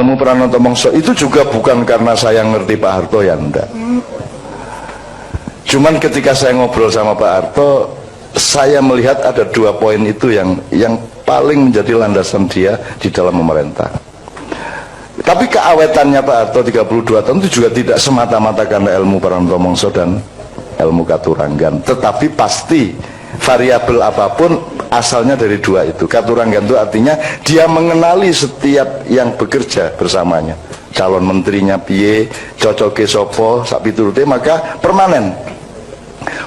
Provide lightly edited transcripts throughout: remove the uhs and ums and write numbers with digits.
Elmu Pranoto Mongso itu juga bukan karena saya ngerti Pak Harto, ya enggak. Cuman ketika saya ngobrol sama Pak Harto, saya melihat ada 2 poin itu yang paling menjadi landasan dia di dalam memerintah. Tapi keawetannya Pak Harto 32 tahun itu juga tidak semata-mata karena Elmu Pranoto Mongso dan Ilmu Katuranggan, tetapi pasti variabel apapun asalnya dari 2 itu. Katuranggan itu artinya dia mengenali setiap yang bekerja bersamanya, calon menterinya piye, cocoke sopo, sak piturute, maka permanen.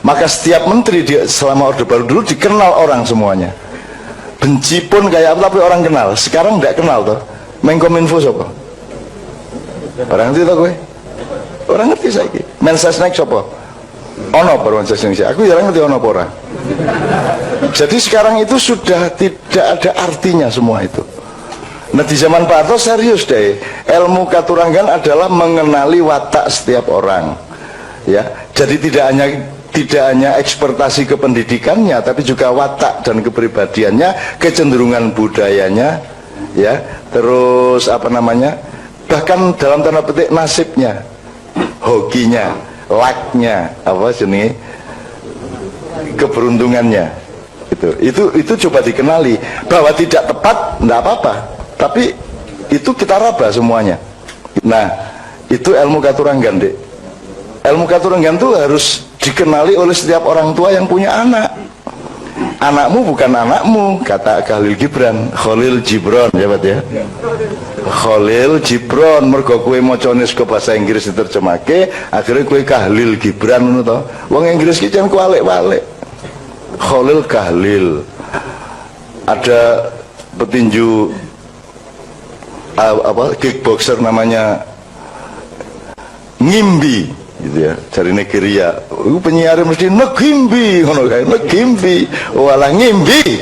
Maka setiap menteri dia selama Orde Baru dulu dikenal orang semuanya. Benci pun kayak apa tapi orang kenal. Sekarang tidak kenal toh. Menkominfo sopo? Orang ngerti toh gue? Orang ngerti saiki. Mensesnek sopo? Ono baru Mensesnek. Aku jarang ngerti ono pora. Jadi sekarang itu sudah tidak ada artinya semua itu. Nah di zaman Pak Harto serius deh. Ilmu Katuranggan adalah mengenali watak setiap orang. Ya, jadi tidak hanya ekspertasi kependidikannya, tapi juga watak dan kepribadiannya, kecenderungan budayanya, ya, terus apa namanya, bahkan dalam tanda petik nasibnya, hokinya, lucknya, apa jenis, keberuntungannya, itu coba dikenali. Bahwa tidak tepat, tidak apa-apa, tapi itu kita raba semuanya. Nah, itu ilmu Katuranggan, Dek. Ilmu Katuranggan itu harus dikenali oleh setiap orang tua yang punya anak. Anakmu bukan anakmu, kata Khalil Gibran, Khalil Gibran, ya Pak ya. Khalil Gibran, mergo kowe macane saka bahasa Inggris diterjemahke, akhirnya kowe Khalil Gibran ngono to. Wong Inggris ki jan kualik-walik. Khalil Kahlil. Ada petinju kickboxer namanya Ngimbi gitu ya, dari Nigeria. Penyiar mesti negimbi ngono kae, negimbi walah ngimbi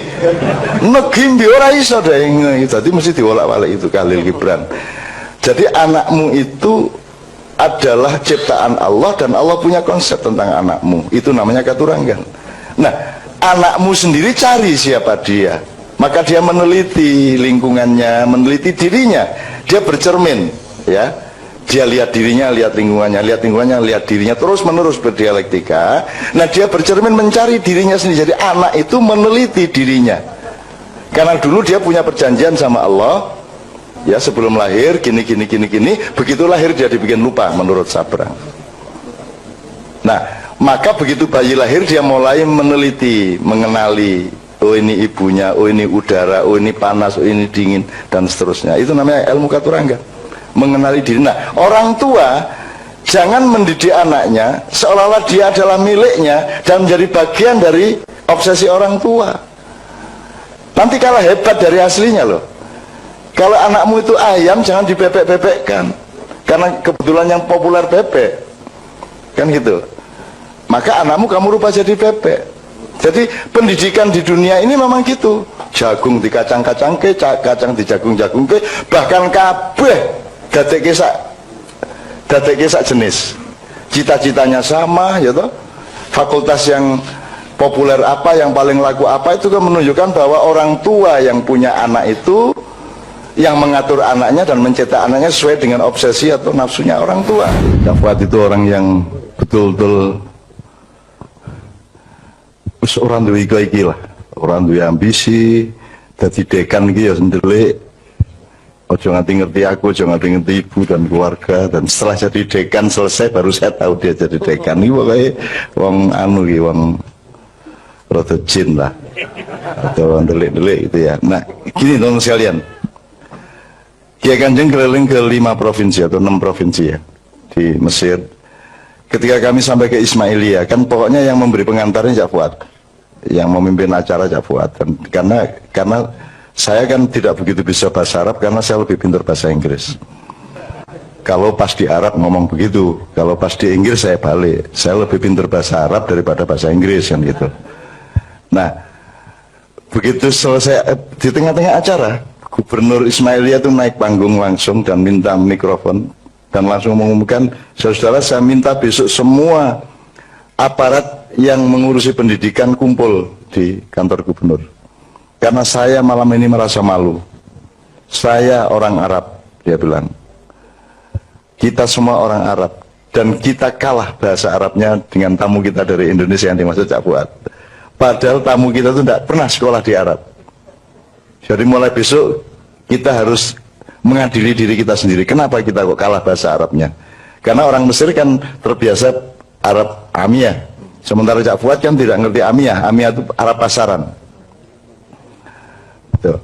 negimbi ora iso deh, jadi mesti diwolak-walik itu Khalil Gibran. Jadi anakmu itu adalah ciptaan Allah dan Allah punya konsep tentang anakmu, itu namanya Katuranggan. Nah, anakmu sendiri cari siapa dia, maka dia meneliti lingkungannya, meneliti dirinya, dia bercermin, ya. Dia lihat dirinya, lihat lingkungannya, lihat dirinya, terus menerus berdialektika. Nah dia bercermin mencari dirinya sendiri. Jadi anak itu meneliti dirinya, karena dulu dia punya perjanjian sama Allah, ya sebelum lahir gini. Begitu lahir dia dibikin lupa menurut Sabrang. Nah maka begitu bayi lahir dia mulai meneliti, mengenali, oh ini ibunya, oh ini udara, oh ini panas, oh ini dingin, dan seterusnya. Itu namanya ilmu Katuranggan, mengenali diri. Nah orang tua jangan mendidik anaknya seolah-olah dia adalah miliknya dan menjadi bagian dari obsesi orang tua. Nanti kalah hebat dari aslinya loh. Kalau anakmu itu ayam, jangan dibebek-bebekkan karena kebetulan yang populer bebek, kan gitu. Maka anakmu kamu rubah jadi bebek. Jadi pendidikan di dunia ini memang gitu. Jagung dikacang-kacang ke, kacang di jagung-jagung ke, bahkan kabeh dadekke sak jenis, cita-citanya sama, ya toh. Fakultas yang populer apa, yang paling laku apa, itu kan menunjukkan bahwa orang tua yang punya anak itu yang mengatur anaknya dan mencetak anaknya sesuai dengan obsesi atau nafsunya orang tua. Fuad itu orang yang betul-betul orang duwe iki lah, orang duwe ambisi, dadi dekan iki ya sendelik. Ojo ngerti aku, ojo ngerti ibu dan keluarga. Dan setelah jadi dekan selesai baru saya tahu dia jadi dekan. Ini pokoknya wong anu iki, wong rada jin lah, atau wong delik-delik gitu ya. Nah gini teman sekalian, Kiai Kanjeng keliling ke 5 provinsi atau 6 provinsi ya di Mesir. Ketika kami sampai ke Ismailia, kan pokoknya yang memberi pengantarnya Cak Fuad, yang memimpin acara Cak Fuad. Dan karena saya kan tidak begitu bisa bahasa Arab karena saya lebih pintar bahasa Inggris. Kalau pas di Arab ngomong begitu, kalau pas di Inggris saya balik. Saya lebih pintar bahasa Arab daripada bahasa Inggris kan gitu. Nah, begitu selesai di tengah-tengah acara, Gubernur Ismailia itu naik panggung langsung dan minta mikrofon dan langsung mengumumkan, saudara saya minta besok semua aparat yang mengurusi pendidikan kumpul di kantor gubernur. Karena saya malam ini merasa malu. Saya orang Arab, dia bilang. Kita semua orang Arab dan kita kalah bahasa Arabnya dengan tamu kita dari Indonesia yang dimaksud Cak Fuad. Padahal tamu kita itu tidak pernah sekolah di Arab. Jadi mulai besok kita harus mengadili diri kita sendiri. Kenapa kita kok kalah bahasa Arabnya? Karena orang Mesir kan terbiasa Arab Amiyah. Sementara Cak Fuad kan tidak ngerti Amiyah. Amiyah itu Arab pasaran. Tuh.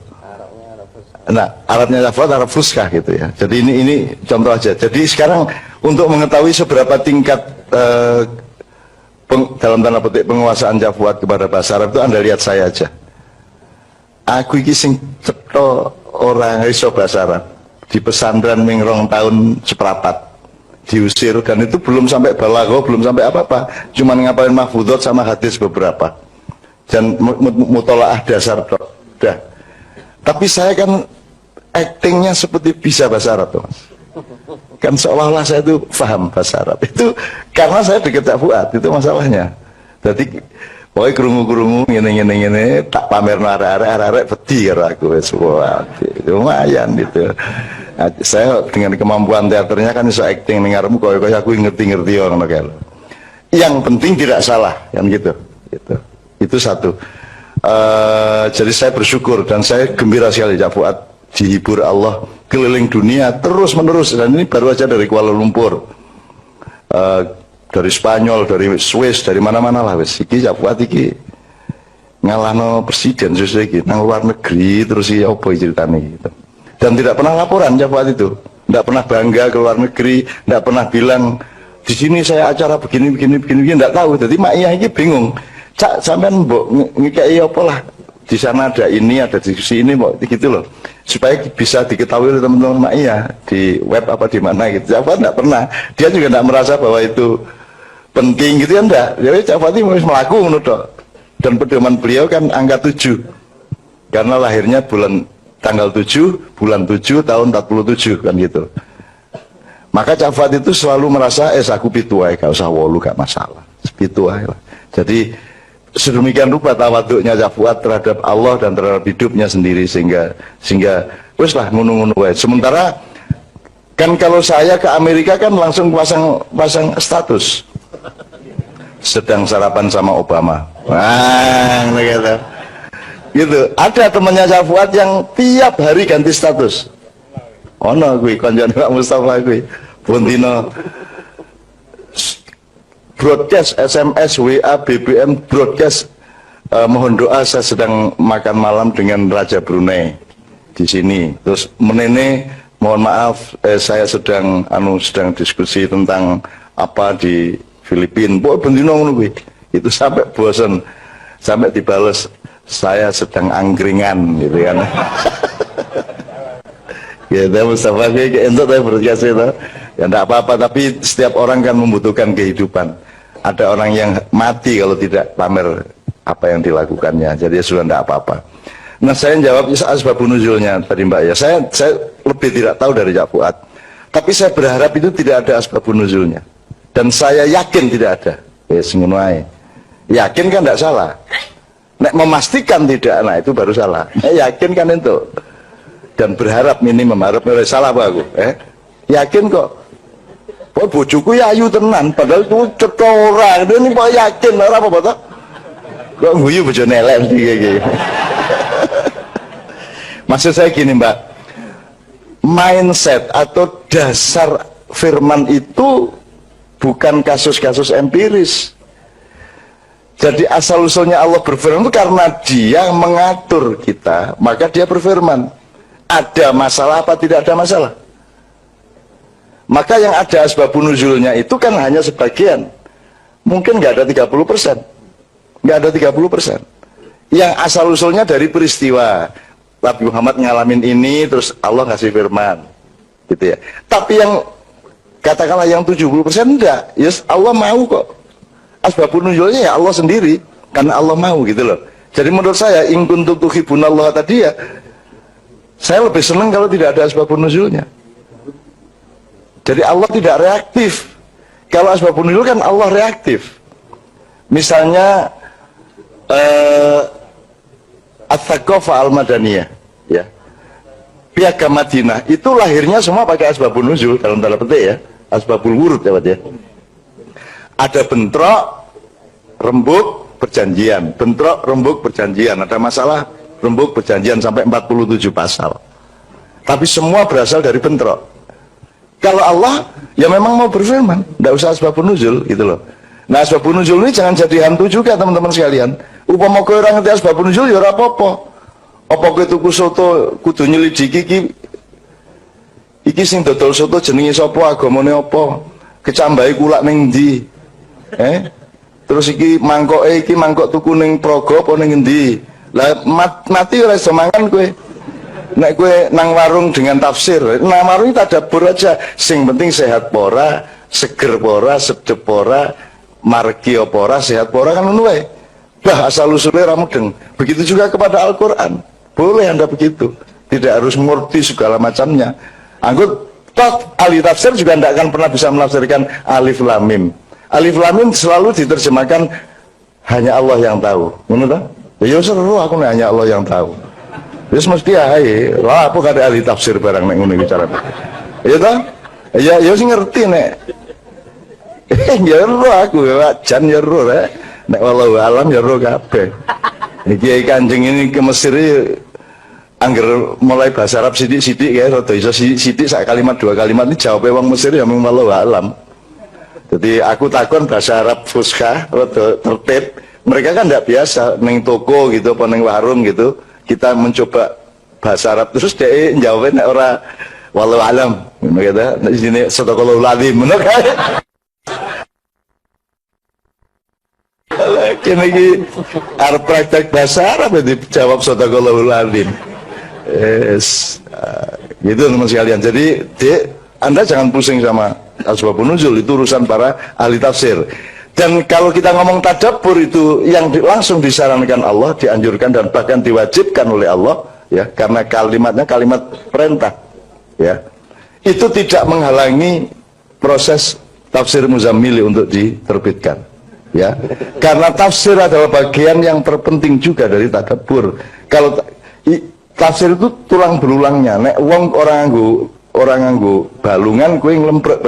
Nah, Arabnya Cak Fuad Arab Fuskah gitu ya. Jadi ini contoh aja. Jadi sekarang untuk mengetahui seberapa tingkat dalam tanda petik penguasaan Cak Fuad kepada bahasa Arab itu Anda lihat saya aja. Aku iki sing cetha orang iso bahasa Arab di pesantren mingrong tahun seprapat diusir, dan itu belum sampai balaghah, belum sampai apa-apa, cuman ngapalin mahfudhot sama hadis beberapa dan mutolaah dasar dah. Tapi saya kan actingnya seperti bisa bahasa Arab, Mas. Kan seolah-olah saya itu paham bahasa Arab. Itu karena saya dekat Cak Fuad, itu masalahnya. Jadi pokoknya kerungu-kerungu ngene tak pamer arek-arek peti karo aku wis lumayan gitu. Nah, saya dengan kemampuan teaternya kan iso acting ning ngarepmu koyo aku ngerti-ngerti ngono kae. Yang penting tidak salah kan gitu. Itu satu. Jadi saya bersyukur dan saya gembira sekali Cak Fuad dihibur Allah keliling dunia terus menerus, dan ini baru aja dari Kuala Lumpur, dari Spanyol, dari Swiss, dari mana-mana lah wis. Iki Cak Fuad iki ngalahno presiden sesuai iki nang luar negeri terus iki opo ceritane gitu. Dan tidak pernah laporan Cak Fuad itu. Tidak pernah bangga ke luar negeri, tidak pernah bilang di sini saya acara begini enggak tahu. Jadi Mak Iyah iki bingung. Cak sampean mbok ngekeki apa lah? Di sana ada ini, ada diskusi ini, mbok gitu loh. Supaya bisa diketahui oleh teman-teman Mak Iyah di web apa di mana gitu. Cak Fuad tidak pernah. Dia juga tidak merasa bahwa itu penting gitu ya, enggak. Jadi Cak Fuad ini melaku menurut. Dan pedoman beliau kan angka 7. Karena lahirnya tanggal 7 bulan 7 tahun 47 kan gitu. Maka Cak Fuad itu selalu merasa aku pitu ae, gak usah 8 gak masalah. Pitu ae lah. Jadi sedemikian rupa tawaduknya Cak Fuad terhadap Allah dan terhadap hidupnya sendiri sehingga wis lah ngono-ngono wae. Sementara kan kalau saya ke Amerika kan langsung pasang status. Sedang sarapan sama Obama. Wah, gitu. Ada temannya Cak Fuad yang tiap hari ganti status. Ono kuwi konjone Pak Mustafa kuwi. Bondino broadcast SMS, WA, BBM broadcast mohon doa saya sedang makan malam dengan Raja Brunei di sini. Terus menene mohon maaf saya sedang diskusi tentang apa di Filipina. Pokoknya bendino ngono kuwi. Itu sampai bosan, sampai dibales saya sedang angkringan gitu kan. Ya, Mustafa kayak entuk saya broadcast itu. Ya enggak apa-apa, tapi setiap orang kan membutuhkan kehidupan. Ada orang yang mati kalau tidak pamer apa yang dilakukannya. Jadi ya sudah enggak apa-apa. Nah, saya jawab asbabun nuzulnya tadi Mbak ya. Saya lebih tidak tahu dari Cak Fuad. Tapi saya berharap itu tidak ada asbabun nuzulnya. Dan saya yakin tidak ada. Wis ngono ae. Yakin kan enggak salah. Nek memastikan tidak, nah itu baru salah. Yakin kan itu. Dan berharap minimum, harap salah apa aku? Yakin kok. Kok bojoku ya ayu tenan, padahal itu cetha ora. Ini kok yakin ora apa-apa toh? Kok guyu bojone elek iki. Maksud saya gini, Mbak. Mindset atau dasar firman itu bukan kasus-kasus empiris. Jadi asal-usulnya Allah berfirman itu karena dia mengatur kita, maka dia berfirman. Ada masalah apa tidak ada masalah? Maka yang ada asbabun nuzulnya itu kan hanya sebagian. Mungkin nggak ada 30%. Nggak ada 30%. Yang asal-usulnya dari peristiwa. Nabi Muhammad ngalamin ini, terus Allah ngasih firman. Gitu ya. Tapi yang katakanlah yang 70% enggak. Yes, Allah mau kok. Asbabun nuzulnya ya Allah sendiri, karena Allah mau gitu loh. Jadi menurut saya in kuntum tuhibbunallah tadi ya, saya lebih senang kalau tidak ada asbabun nuzulnya. Jadi Allah tidak reaktif. Kalau asbabun nuzul kan Allah reaktif. Misalnya At-Thaqafah Al-Madaniyah ya. Piagam Madinah itu lahirnya semua pakai asbabun nuzul dalam tanda petik ya, asbabul wurud ya Pak ya. Ada bentrok, rembuk, perjanjian, bentrok, rembuk, perjanjian, ada masalah, rembuk, perjanjian sampai 47 pasal. Tapi semua berasal dari bentrok. Kalau Allah ya memang mau berfirman, tidak usah asbabun nuzul gitu loh. Nah asbabun nuzul ini jangan jadi hantu juga teman-teman sekalian. Upama kowe ora ngerti asbabun nuzul ya ora apa-apa. Apa kowe tuku soto kudu nyelidiki iki sing dodol soto jenenge sapa, agamane apa, kecambahe kulak ning ndi, terus iki mangkok tuku ning Praga apa ning endi. Lah mati ora iso mangan kowe. Nek kowe nang warung dengan tafsir, nang warung tadabbur aja, sing penting sehat pora, seger pora, sedep pora, margi apa ora, sehat pora, kan ngono wae. Bah asal usulnya ra mudeng. Begitu juga kepada Al-Qur'an. Boleh Anda begitu, tidak harus mengerti segala macamnya. Anggut toh ahli tafsir juga tidak akan pernah bisa menafsirkan alif lam mim. Alif lam mim selalu diterjemahkan hanya Allah yang tahu. Menurut ya seru aku nih, hanya Allah yang tahu. Terus mesti ae, lah apa kada ahli tafsir barang nek ngono bicara. Ya toh? Ya sing ngerti nek. Ya ro aku jan ya ro rek. Nek wallahu alam ya ro kabeh. Iki Kanjeng ini ke Mesir angger mulai bahasa Arab sidik-sidik ya, rada iso sidik sak kalimat dua kalimat ini jawabnya wong Mesir ya memang wallahu alam. Jadi aku takon bahasa Arab fuskah rada tertib. Mereka kan tidak biasa neng toko gitu apa neng warung gitu. Kita mencoba bahasa Arab terus dia jawabnya ora wallahu alam ngono gitu. Di sini sadaqallahu alazim ngono kan. Kini lagi arep praktek bahasa Arab dijawab sadaqallahul azim. Gitu teman sekalian. Jadi Anda jangan pusing sama asbabun nuzul, itu urusan para ahli tafsir. Dan kalau kita ngomong tadabbur itu yang langsung disarankan Allah, dianjurkan dan bahkan diwajibkan oleh Allah ya, karena kalimatnya kalimat perintah ya. Itu tidak menghalangi proses tafsir Muzammili untuk diterbitkan. Ya, karena tafsir adalah bagian yang terpenting juga dari tadabbur. Kalau tafsir itu tulang berulangnya. Nek wong orang nganggo balungan kowe nglemprek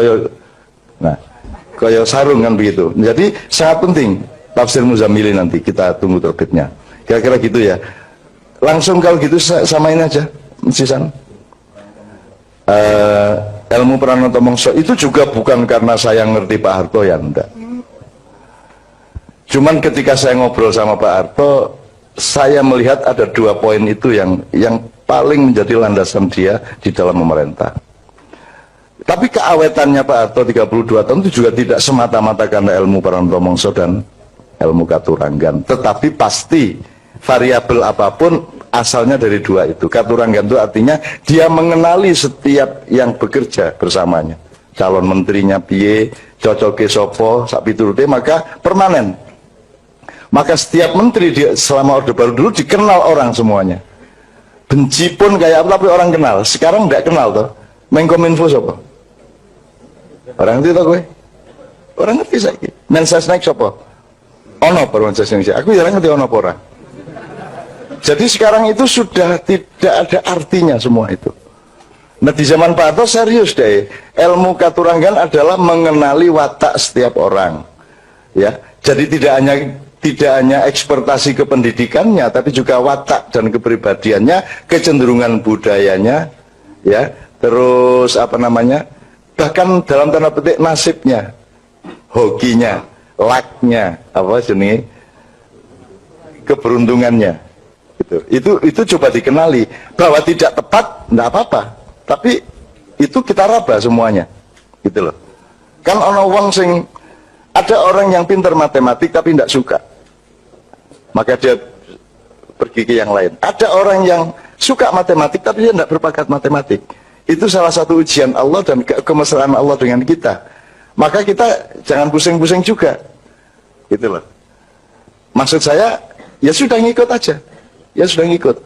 kaya sarung kan begitu. Jadi sangat penting tafsir Muzammili, nanti kita tunggu terbitnya. Kira-kira gitu ya. Langsung kalau gitu samain aja sisan. Ilmu Pranoto Mongso itu juga bukan karena saya ngerti Pak Harto ya, enggak. Cuman ketika saya ngobrol sama Pak Harto, saya melihat ada dua poin itu yang paling menjadi landasan dia di dalam memerintah. Tapi keawetannya Pak Harto 32 tahun itu juga tidak semata-mata karena ilmu Pranoto Mongso dan ilmu Katuranggan. Tetapi pasti variabel apapun asalnya dari dua itu. Katuranggan itu artinya dia mengenali setiap yang bekerja bersamanya. Calon menterinya piye, cocoke sopo, sak piturute, maka permanen. Maka setiap menteri selama Orde Baru dulu dikenal orang semuanya. Benci pun kayak apa tapi orang kenal. Sekarang tidak kenal toh. Menkominfo siapa? Orang ngerti toh gue? Orang ngerti saiki. Mensesnek siapa? Ono per Mensesnek. Aku jarang ngerti ono orang. Jadi sekarang itu sudah tidak ada artinya semua itu. Nah di zaman Pak Harto serius deh. Ilmu Katuranggan adalah mengenali watak setiap orang. Ya. Jadi tidak hanya ekspertasi kependidikannya, tapi juga watak dan kepribadiannya, kecenderungan budayanya, ya, terus apa namanya, bahkan dalam tanda petik nasibnya, hokinya, lucknya, apa jenis, keberuntungannya, itu coba dikenali. Bahwa tidak tepat, tidak apa-apa, tapi itu kita raba semuanya, gitu loh. Kan ono wong sing ada orang yang pintar matematik tapi tidak suka, maka dia pergi ke yang lain. Ada orang yang suka matematik tapi dia tidak berbakat matematik. Itu salah satu ujian Allah dan kemesraan Allah dengan kita. Maka kita jangan pusing-pusing juga, gitu loh. Maksud saya, ya sudah ngikut aja, ya sudah ngikut.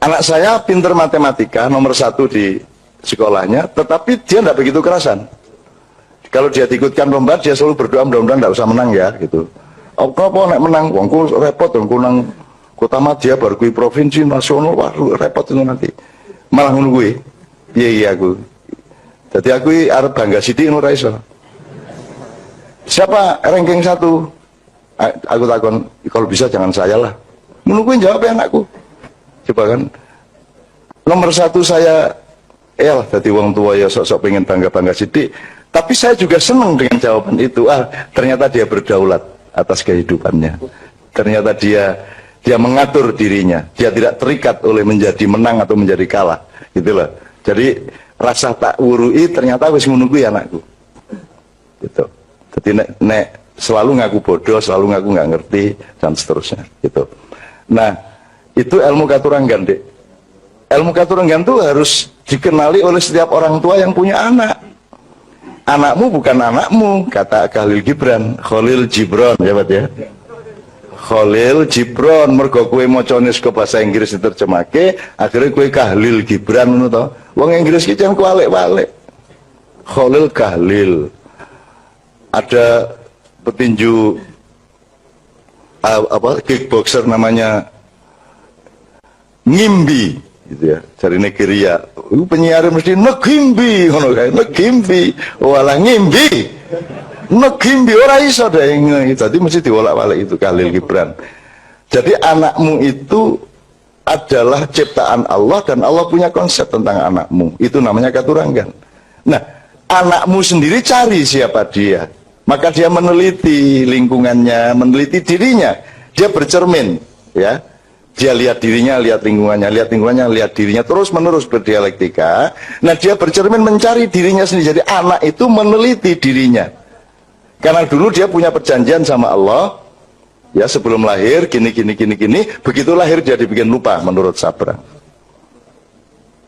Anak saya pintar matematika, nomor 1 di sekolahnya, tetapi dia tidak begitu kerasan. Kalau dia diikutkan lomba, dia selalu berdoa mudah-mudahan tidak usah menang ya, gitu. Apa nek menang, wongku repot, wongku nang kota madya baru kui provinsi nasional, wah repot itu nanti. Malah ngono kuwi. Iya aku. Jadi aku arep bangga sithik ora iso. Siapa ranking 1? Aku takon, kalau bisa jangan saya lah. Ngono kuwi jawab anakku. Coba kan. Nomor 1 saya lah jadi wong tua ya sok-sok pengen bangga-bangga sithik. Tapi saya juga senang dengan jawaban itu. Ternyata dia berdaulat atas kehidupannya. Ternyata dia mengatur dirinya. Dia tidak terikat oleh menjadi menang atau menjadi kalah. Gitu loh. Jadi rasa tak wurui ternyata wis ngono kuwi anakku. Gitu. Jadi nek selalu ngaku bodoh, selalu ngaku nggak ngerti dan seterusnya. Gitu. Nah, itu ilmu katuranggan, Dek. Ilmu katuranggan itu harus dikenali oleh setiap orang tua yang punya anak. Anakmu bukan anakmu, kata Khalil Gibran, Khalil Gibran ya Pak ya. Khalil Gibran, mergo kowe macane saka bahasa Inggris diterjemahke, akhirnya kowe Khalil Gibran ngono to. Wong Inggris ki jan kualik-walik. Khalil Khalil. Ada petinju kickboxer namanya Ngimbi gitu ya, dari Nigeria. Penyiar mesti Negimbi ngono kae, Negimbi. Walah Ngimbi. Negimbi ora iso deh. Jadi mesti diwolak-walik itu Khalil Gibran. Jadi anakmu itu adalah ciptaan Allah dan Allah punya konsep tentang anakmu. Itu namanya katuranggan. Nah, anakmu sendiri cari siapa dia. Maka dia meneliti lingkungannya, meneliti dirinya. Dia bercermin, ya. Dia lihat dirinya, lihat lingkungannya, lihat dirinya, terus menerus berdialektika. Nah, dia bercermin mencari dirinya sendiri. Jadi anak itu meneliti dirinya. Karena dulu dia punya perjanjian sama Allah, ya sebelum lahir, gini, begitu lahir dia dibikin lupa menurut Sabrang.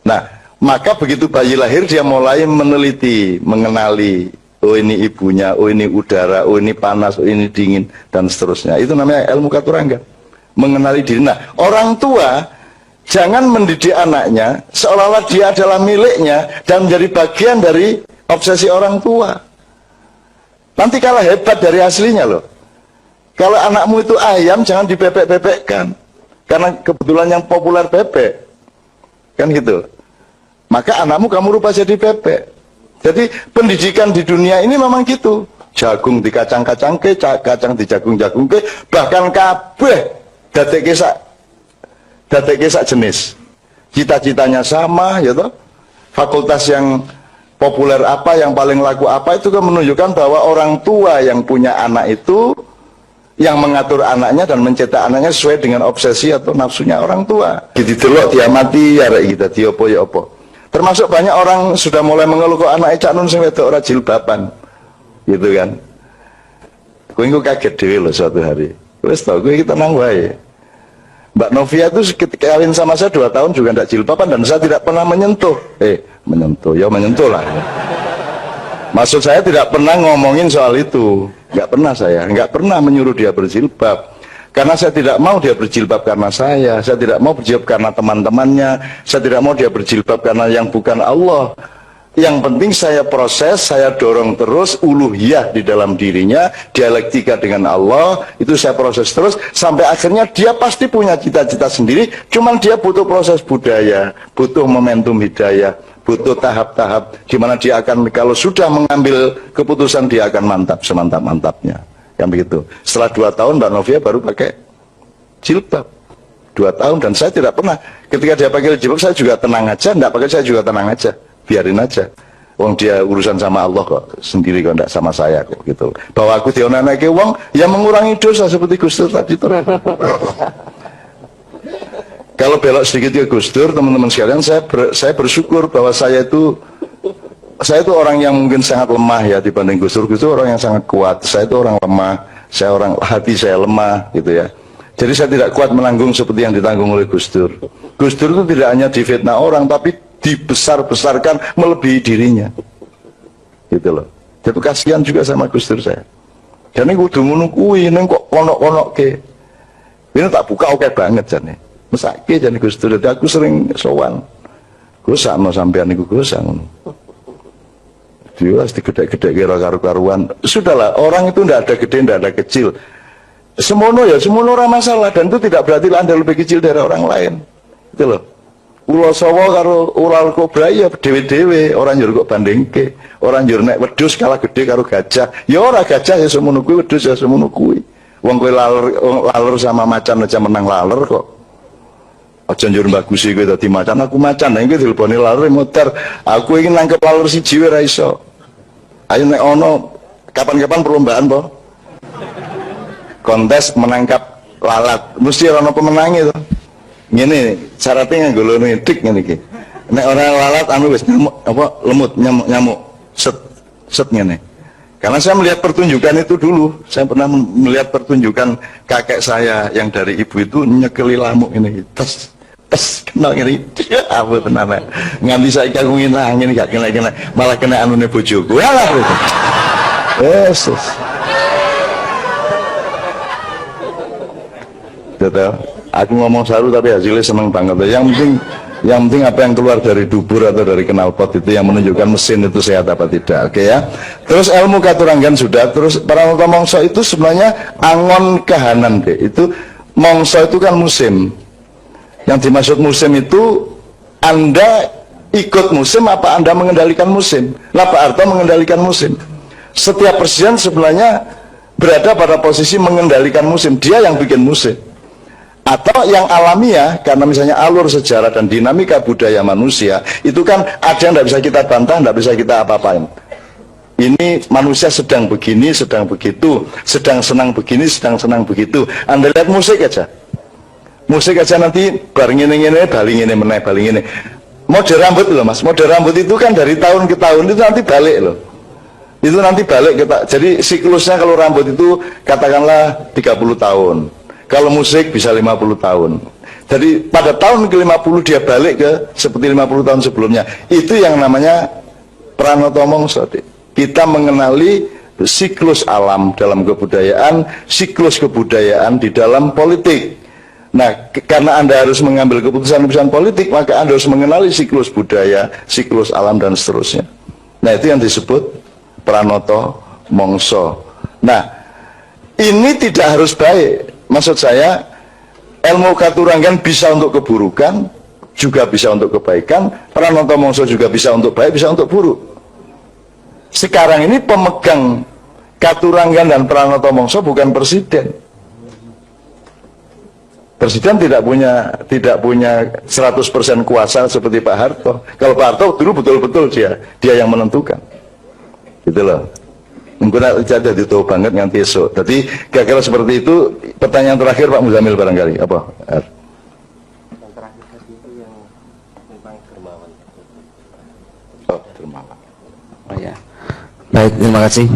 Nah, maka begitu bayi lahir dia mulai meneliti, mengenali, oh ini ibunya, oh ini udara, oh ini panas, oh ini dingin, dan seterusnya. Itu namanya ilmu katuranggan. Mengenali diri. Nah, orang tua jangan mendidik anaknya seolah-olah dia adalah miliknya dan menjadi bagian dari obsesi orang tua. Nanti kalah hebat dari aslinya loh. Kalau anakmu itu ayam jangan dibebek-bebekkan. Karena kebetulan yang populer bebek. Kan gitu. Maka anakmu kamu rubah jadi bebek. Jadi pendidikan di dunia ini memang gitu. Jagung di kacang-kacangke, kacang di jagung-jagungke, bahkan kabeh dadekke sak jenis. Cita-citanya sama, ya toh. Fakultas yang populer apa, yang paling laku apa, itu kan menunjukkan bahwa orang tua yang punya anak itu yang mengatur anaknya dan mencetak anaknya sesuai dengan obsesi atau nafsunya orang tua. Didelok diamati arek kita diopo ya opo. Termasuk banyak orang sudah mulai mengeluh kok anake cak nun sing wedok ora jilbaban. Gitu kan. Kowe engko kaget dhewe lho suatu hari. Wis tau kowe kita tenang wae. Mbak Novia itu ketika kawin sama saya 2 tahun juga tidak jilbaban dan saya tidak pernah menyentuh. Menyentuh, ya menyentuh lah. Maksud saya tidak pernah ngomongin soal itu. Nggak pernah saya, nggak pernah menyuruh dia berjilbab. Karena saya tidak mau dia berjilbab karena saya tidak mau berjilbab karena teman-temannya, saya tidak mau dia berjilbab karena yang bukan Allah. Yang penting saya proses, saya dorong terus uluhiyah di dalam dirinya, dialektika dengan Allah, itu saya proses terus, sampai akhirnya dia pasti punya cita-cita sendiri, cuman dia butuh proses budaya, butuh momentum hidayah, butuh tahap-tahap, dimana dia akan, kalau sudah mengambil keputusan, dia akan mantap, semantap-mantapnya. Yang begitu. Setelah 2 tahun Mbak Novia baru pakai jilbab. 2 tahun, dan saya tidak pernah, ketika dia pakai jilbab, saya juga tenang aja, enggak pakai saya juga tenang aja. Biarin aja. Wong dia urusan sama Allah kok, sendiri kok, enggak sama saya kok gitu. Bahwa aku dionanake wong ya mengurangi dosa seperti Gus Dur tadi tuh. Kalau belok sedikit ke Gus Dur, teman-teman sekalian, saya bersyukur bahwa saya itu orang yang mungkin sangat lemah ya dibanding Gus Dur. Gus Dur orang yang sangat kuat. Saya itu orang lemah, hati saya lemah gitu ya. Jadi saya tidak kuat menanggung seperti yang ditanggung oleh Gus Dur. Gus Dur itu tidak hanya difitnah orang, tapi dibesar-besarkan melebihi dirinya. Gitu loh. Jadi kasihan juga sama Gus Dur saya. Dan ini kudu ngono kuwi, neng kok konok-konok ke. Ini tak buka oke banget jane. Mesake jane Gus Dur. Jadi aku sering sowan. Gus sakno sampean niku Gus ngono. Dia pasti gede-gede kira karu-karuan. Sudahlah, orang itu tidak ada gede, tidak ada kecil. semono ya semono ora masalah, dan itu tidak berarti Anda lebih kecil dari orang lain. Itu loh. Ulo sawa karo ular kobra ya dewe-dewe, orang njur kok bandingke. Orang njur nek wedhus kalah gede karo gajah. Ya ora gajah ya semono kuwi, wedhus ya semono kuwi. Wong kowe laler sama macan aja menang laler kok. Aja njur bagusi kowe dadi macan, aku macan. Nek kowe dileboni laler motor, aku ingin nangkep laler siji ora iso. Ayo nek ono kapan-kapan perlombaan po. Kontes menangkap lalat, mesti ana pemenangnya to. Ngene syaratnya nganggo lono dik ngene iki. Nek ora lalat anu wis nyamuk apa lemut nyamuk set ngene. Karena saya melihat pertunjukan itu dulu, saya pernah melihat pertunjukan kakek saya yang dari ibu itu nyekeli lamuk ini, tes kena ngene. Apa tenan. Nganti saiki aku ngene gak kena malah kena anune bojoku. Alah itu. Yesus. Betul. Aku ngomong saru tapi hasilnya seneng banget. Yang penting apa yang keluar dari dubur atau dari knalpot itu yang menunjukkan mesin itu sehat apa tidak. Oke ya. Terus ilmu katuranggan sudah. Terus Pranata Mongso itu sebenarnya angon kahanan deh. Itu mongso itu kan musim. Yang dimaksud musim itu Anda ikut musim apa Anda mengendalikan musim? Lah Pak Harto mengendalikan musim. Setiap presiden sebenarnya berada pada posisi mengendalikan musim. Dia yang bikin musim. Atau yang alamiah, karena misalnya alur sejarah dan dinamika budaya manusia itu kan ada yang tidak bisa kita bantah, tidak bisa kita apa-apain. Ini manusia sedang begini, sedang begitu, sedang senang begini, sedang senang begitu. Anda lihat musik aja nanti bareng ini baling ini meneh baling ini. Mode rambut loh mas, mode rambut itu kan dari tahun ke tahun itu nanti balik loh. Itu nanti balik kita. Jadi siklusnya kalau rambut itu katakanlah 30 tahun. Kalau musik bisa 50 tahun. Jadi pada tahun ke-50 dia balik ke seperti 50 tahun sebelumnya. Itu yang namanya Pranata Mongso. Kita mengenali siklus alam dalam kebudayaan, siklus kebudayaan di dalam politik. Nah, karena Anda harus mengambil keputusan-keputusan politik, maka Anda harus mengenali siklus budaya, siklus alam dan seterusnya. Nah, itu yang disebut Pranata Mongso. Nah, ini tidak harus baik. Maksud saya, ilmu katuranggan bisa untuk keburukan, juga bisa untuk kebaikan. Pranata Mongso juga bisa untuk baik, bisa untuk buruk. Sekarang ini pemegang katuranggan dan Pranata Mongso bukan presiden. Presiden tidak punya 100% kuasa seperti Pak Harto. Kalau Pak Harto dulu betul-betul dia yang menentukan. Gitu loh. Mungkin jadi tahu banget nganti esok. Jadi kira-kira seperti itu. Pertanyaan terakhir Pak Muzamil barangkali apa? Yang terakhir tadi itu yang tentang dermawan. Oh, dermawan. Oh ya. Baik, terima kasih.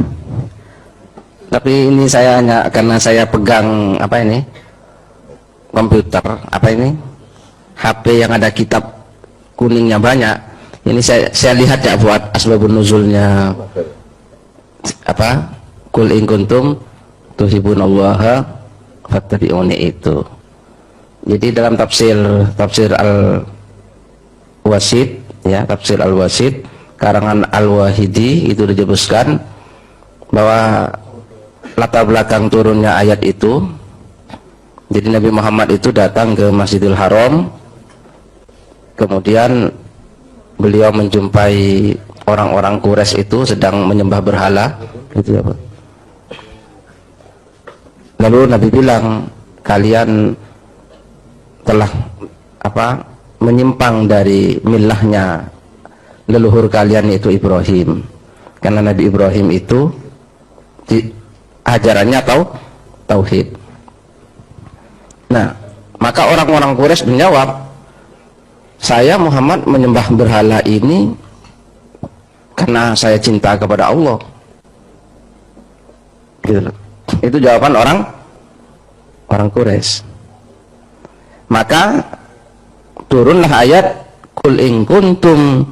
Tapi ini saya hanya karena saya pegang apa ini? Komputer, apa ini? HP yang ada kitab kuningnya banyak. Ini saya lihat ya buat asbabun nuzulnya apa? Qul in kuntum tuhibbunallaha fattabi'uni itu. Jadi dalam tafsir Al-Wasid ya, tafsir Al-Wasid karangan Al-Wahidi itu disebutkan bahwa latar belakang turunnya ayat itu, jadi Nabi Muhammad itu datang ke Masjidil Haram, kemudian beliau menjumpai orang-orang Quraisy itu sedang menyembah berhala, gitu ya Pak. Lalu Nabi bilang, kalian telah apa menyimpang dari milahnya leluhur kalian yaitu Ibrahim, karena Nabi Ibrahim itu ajarannya tauhid. Nah, maka orang-orang Quraisy menjawab, saya Muhammad menyembah berhala ini karena saya cinta kepada Allah. Gitu. Itu jawaban orang Quraisy. Maka turunlah ayat Qul in kuntum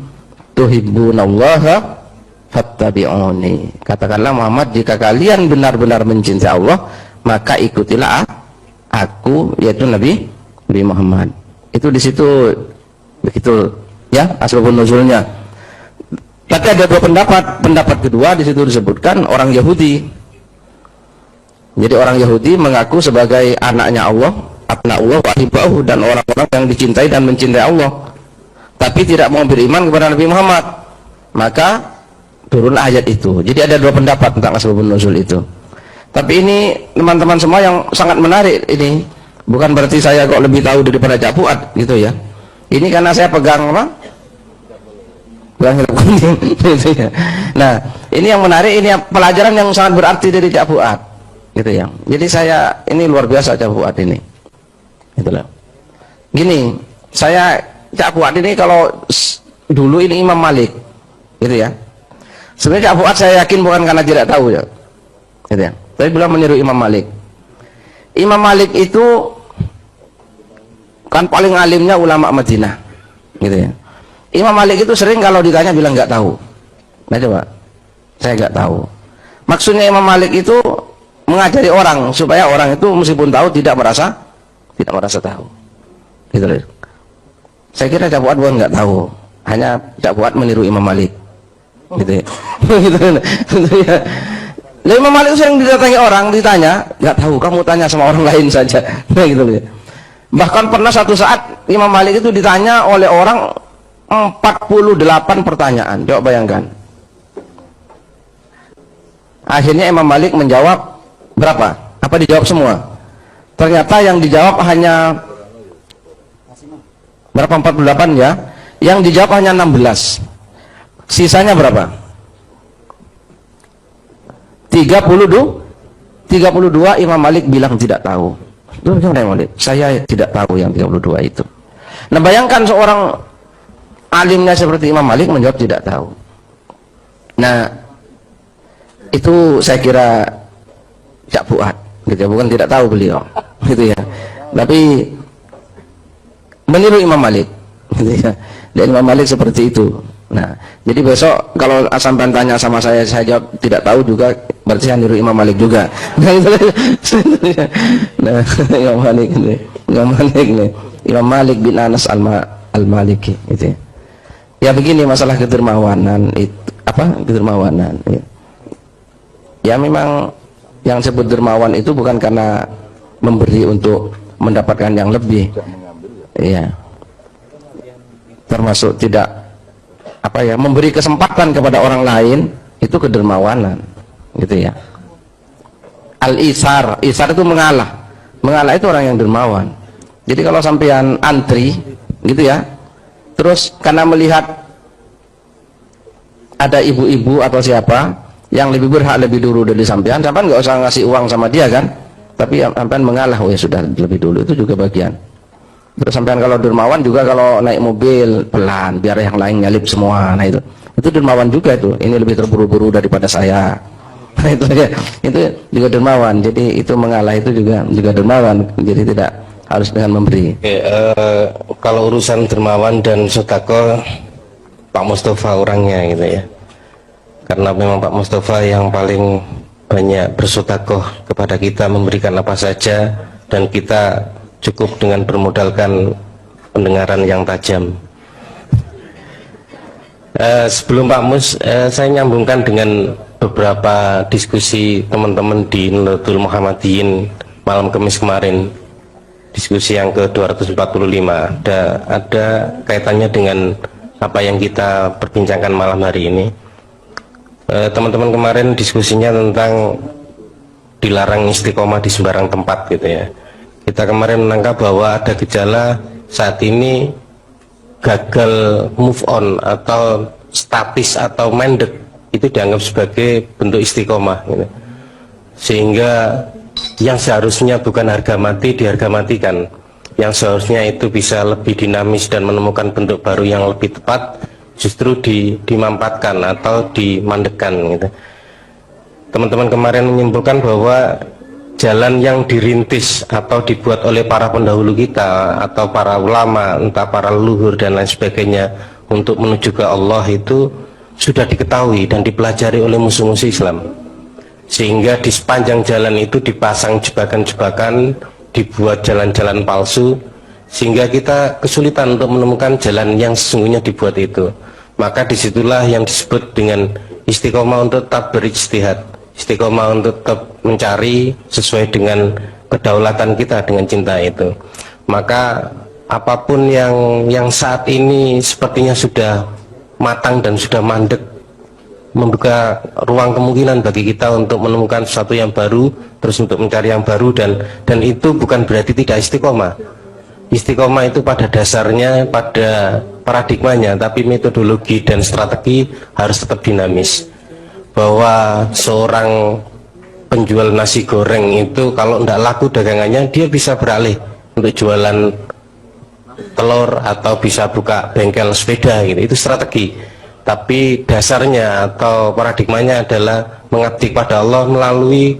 tuhibbunallaha fattabi'uni. Katakanlah Muhammad, jika kalian benar-benar mencintai Allah, maka ikutilah aku, yaitu Nabi Muhammad. Itu di situ begitu ya asbabun nuzulnya. Tapi ada dua pendapat. Pendapat kedua di situ disebutkan orang Yahudi. Jadi orang Yahudi mengaku sebagai anaknya Allah, abnaullah wa ahibbahu, dan orang-orang yang dicintai dan mencintai Allah, tapi tidak mau beriman kepada Nabi Muhammad. Maka turunlah ayat itu. Jadi ada dua pendapat tentang asbabun nuzul itu. Tapi ini teman-teman semua yang sangat menarik ini. Bukan berarti saya kok lebih tahu daripada Cak Fuad gitu ya. Ini karena saya pegang apa? Pegang hidup kuning gitu ya. Nah, ini yang menarik, ini pelajaran yang sangat berarti dari Cak Fuad gitu ya. Jadi saya ini luar biasa Cak Fuad ini. Itulah. Gini, saya Cak Fuad ini kalau dulu ini Imam Malik gitu ya. Sebenarnya Cak Fuad saya yakin bukan karena tidak tahu ya. Gitu ya. Tapi beliau meniru Imam Malik. Imam Malik itu kan paling alimnya ulama Madinah gitu ya. Imam Malik itu sering kalau ditanya bilang nggak tahu. Nah coba, saya nggak tahu. Maksudnya Imam Malik itu mengajari orang supaya orang itu meskipun tahu tidak merasa tahu. Gitu loh. Saya kira Cak Fuad bukan nggak tahu, hanya Cak Fuad meniru Imam Malik. Gitu ya. Gitu ya. Nah, Imam Malik sering didatangi orang, ditanya, nggak tahu, kamu tanya sama orang lain saja. Nah, gitu loh. Bahkan pernah satu saat Imam Malik itu ditanya oleh orang 48 pertanyaan. Coba bayangkan. Akhirnya Imam Malik menjawab berapa? Apa dijawab semua? Ternyata yang dijawab hanya berapa? 48 ya. Yang dijawab hanya 16. Sisanya berapa? 32 Imam Malik bilang tidak tahu. Itu Imam Malik, saya tidak tahu yang 32 itu. Nah, bayangkan seorang alimnya seperti Imam Malik menjawab tidak tahu. Nah, itu saya kira Cak Fuad, gitu ya, bukan tidak tahu beliau, gitu ya. Tapi meniru Imam Malik, gitu ya. Dan Imam Malik seperti itu. Nah, jadi besok kalau sampai tanya sama saya jawab tidak tahu juga, berarti saya niru Imam Malik juga. Nah, itu nah, Imam Malik ini, Imam Malik bin Anas al-Maliki itu. Ya begini masalah kedermawanan itu, apa kedermawanan? Ya memang yang disebut dermawan itu bukan karena memberi untuk mendapatkan yang lebih. Iya. Termasuk tidak memberi kesempatan kepada orang lain, itu kedermawanan gitu ya. Al-isar itu mengalah itu orang yang dermawan. Jadi kalau sampean antri gitu ya, terus karena melihat ada ibu-ibu atau siapa yang lebih berhak lebih dulu dari sampean nggak usah ngasih uang sama dia kan, tapi sampean mengalah, oh ya sudah lebih dulu, itu juga bagian. Terus sampean kalau dermawan juga kalau naik mobil pelan biar yang lain nyalip semua. Nah itu dermawan juga itu. Ini lebih terburu-buru daripada saya. Nah itu ya, itu juga dermawan. Jadi itu mengalah itu juga dermawan. Jadi tidak harus dengan memberi. Kalau urusan dermawan dan sedekah, Pak Mustafa orangnya gitu ya. Karena memang Pak Mustafa yang paling banyak bersedekah kepada kita, memberikan apa saja, dan kita cukup dengan bermodalkan pendengaran yang tajam. Sebelum Pak Mus, saya nyambungkan dengan beberapa diskusi teman-teman di Nahdlatul Muhammadiyin malam Kamis kemarin, diskusi yang ke-245. Ada kaitannya dengan apa yang kita perbincangkan malam hari ini. Teman-teman kemarin diskusinya tentang dilarang istiqomah di sembarang tempat gitu ya. Kita kemarin menangkap bahwa ada gejala saat ini gagal move on atau statis atau mandek itu dianggap sebagai bentuk istiqomah gitu. Sehingga yang seharusnya bukan harga mati diharga matikan, yang seharusnya itu bisa lebih dinamis dan menemukan bentuk baru yang lebih tepat justru dimampatkan atau dimandekkan gitu. Teman-teman kemarin menyimpulkan bahwa jalan yang dirintis atau dibuat oleh para pendahulu kita atau para ulama, entah para leluhur dan lain sebagainya untuk menuju ke Allah itu sudah diketahui dan dipelajari oleh musuh-musuh Islam, sehingga di sepanjang jalan itu dipasang jebakan-jebakan, dibuat jalan-jalan palsu, sehingga kita kesulitan untuk menemukan jalan yang sesungguhnya dibuat itu. Maka disitulah yang disebut dengan istiqomah untuk tetap berijtihad, istiqomah untuk tetap mencari sesuai dengan kedaulatan kita, dengan cinta itu. Maka apapun yang saat ini sepertinya sudah matang dan sudah mandek, membuka ruang kemungkinan bagi kita untuk menemukan sesuatu yang baru, terus untuk mencari yang baru, dan itu bukan berarti tidak istiqomah. Istiqomah itu pada dasarnya, pada paradigmanya, tapi metodologi dan strategi harus tetap dinamis. Bahwa seorang penjual nasi goreng itu kalau tidak laku dagangannya, dia bisa beralih untuk jualan telur atau bisa buka bengkel sepeda gitu. Itu strategi. Tapi dasarnya atau paradigmanya adalah mengabdi pada Allah melalui